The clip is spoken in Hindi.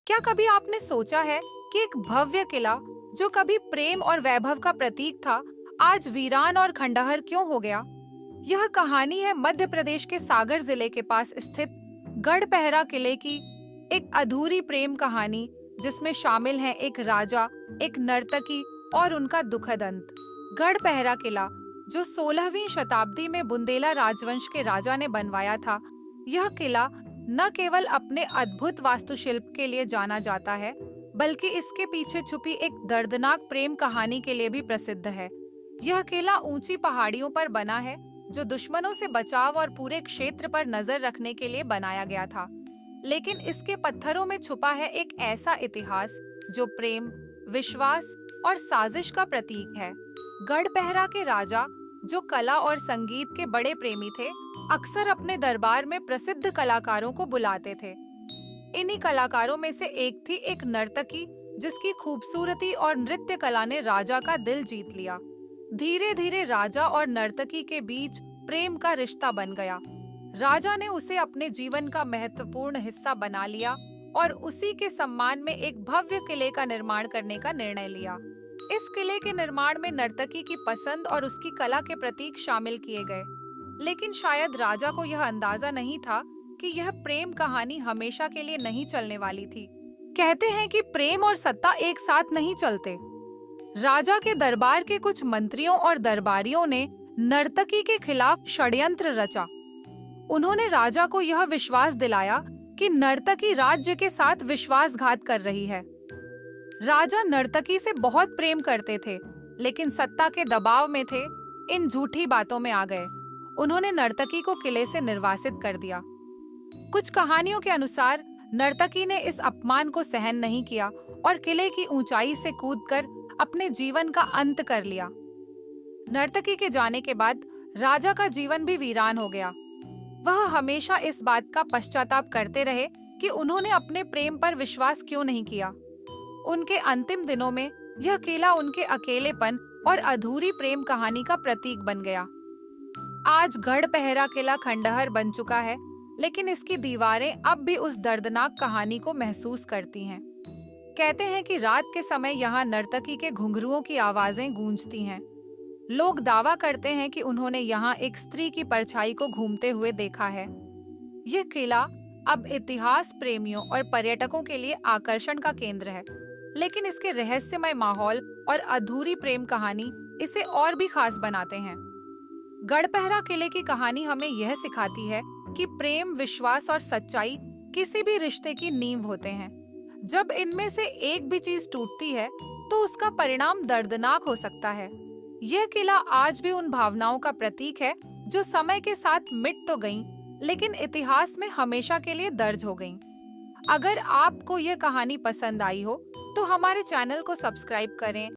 क्या कभी आपने सोचा है कि एक भव्य किला जो कभी प्रेम और वैभव का प्रतीक था, आज वीरान और खंडहर क्यों हो गया? यह कहानी है मध्य प्रदेश के सागर जिले के पास स्थित गढ़पहरा किले की, एक अधूरी प्रेम कहानी जिसमें शामिल है एक राजा, एक नर्तकी और उनका दुखद अंत। गढ़पहरा किला, जो 16वीं शताब्दी में बुंदेला राजवंश के राजा ने बनवाया था, यह किला न केवल अपने अद्भुत वास्तुशिल्प के लिए जाना जाता है, बल्कि इसके पीछे छुपी एक दर्दनाक प्रेम कहानी के लिए भी प्रसिद्ध है। यह किला ऊंची पहाड़ियों पर बना है, जो दुश्मनों से बचाव और पूरे क्षेत्र पर नजर रखने के लिए बनाया गया था। लेकिन इसके पत्थरों में छुपा है एक ऐसा इतिहास जो प्रेम, विश्वास और साजिश का प्रतीक है। गढ़पहरा के राजा, जो कला और संगीत के बड़े प्रेमी थे, अक्सर अपने दरबार में प्रसिद्ध कलाकारों को बुलाते थे। इन्हीं कलाकारों में से एक थी एक नर्तकी, जिसकी खूबसूरती और नृत्य कला ने राजा का दिल जीत लिया। धीरे धीरे राजा और नर्तकी के बीच प्रेम का रिश्ता बन गया। राजा ने उसे अपने जीवन का महत्वपूर्ण हिस्सा बना लिया और उसी के सम्मान में एक भव्य किले का निर्माण करने का निर्णय लिया। इस किले के निर्माण में नर्तकी की पसंद और उसकी कला के प्रतीक शामिल किए गए। लेकिन शायद राजा को यह अंदाजा नहीं था कि यह प्रेम कहानी हमेशा के लिए नहीं चलने वाली थी। कहते हैं कि प्रेम और सत्ता एक साथ नहीं चलते। राजा के दरबार के कुछ मंत्रियों और दरबारियों ने नर्तकी के खिलाफ षड्यंत्र रचा। उन्होंने राजा को यह विश्वास दिलाया कि नर्तकी राज्य के साथ विश्वासघात कर रही है। राजा नर्तकी से बहुत प्रेम करते थे, लेकिन सत्ता के दबाव में थे, इन झूठी बातों में आ गए। उन्होंने नर्तकी को किले से निर्वासित कर दिया। कुछ कहानियों के अनुसार नर्तकी ने इस अपमान को सहन नहीं किया और किले की ऊंचाई से कूदकर अपने जीवन का अंत कर लिया। नर्तकी के जाने के बाद राजा का जीवन भी वीरान हो गया। वह हमेशा इस बात का पश्चाताप करते रहे कि उन्होंने अपने प्रेम पर विश्वास क्यों नहीं किया। उनके अंतिम दिनों में यह किला उनके अकेलेपन और अधूरी प्रेम कहानी का प्रतीक बन गया। आज गढ़पहरा किला खंडहर बन चुका है, लेकिन इसकी दीवारें अब भी उस दर्दनाक कहानी को महसूस करती हैं। कहते हैं कि रात के समय यहाँ नर्तकी के घुंघरुओं की आवाजें गूंजती हैं। लोग दावा करते हैं कि उन्होंने यहाँ एक स्त्री की परछाई को घूमते हुए देखा है। यह किला अब इतिहास प्रेमियों और पर्यटकों के लिए आकर्षण का केंद्र है, लेकिन इसके रहस्यमय माहौल और अधूरी प्रेम कहानी इसे और भी खास बनाते हैं। गढ़पहरा किले की कहानी हमें यह सिखाती है कि प्रेम, विश्वास और सच्चाई किसी भी रिश्ते की नींव होते हैं। जब इनमें से एक भी चीज टूटती है, तो उसका परिणाम दर्दनाक हो सकता है। यह किला आज भी उन भावनाओं का प्रतीक है जो समय के साथ मिट तो गईं, लेकिन इतिहास में हमेशा के लिए दर्ज हो गईं। अगर आपको यह कहानी पसंद आई हो, तो हमारे चैनल को सब्सक्राइब करें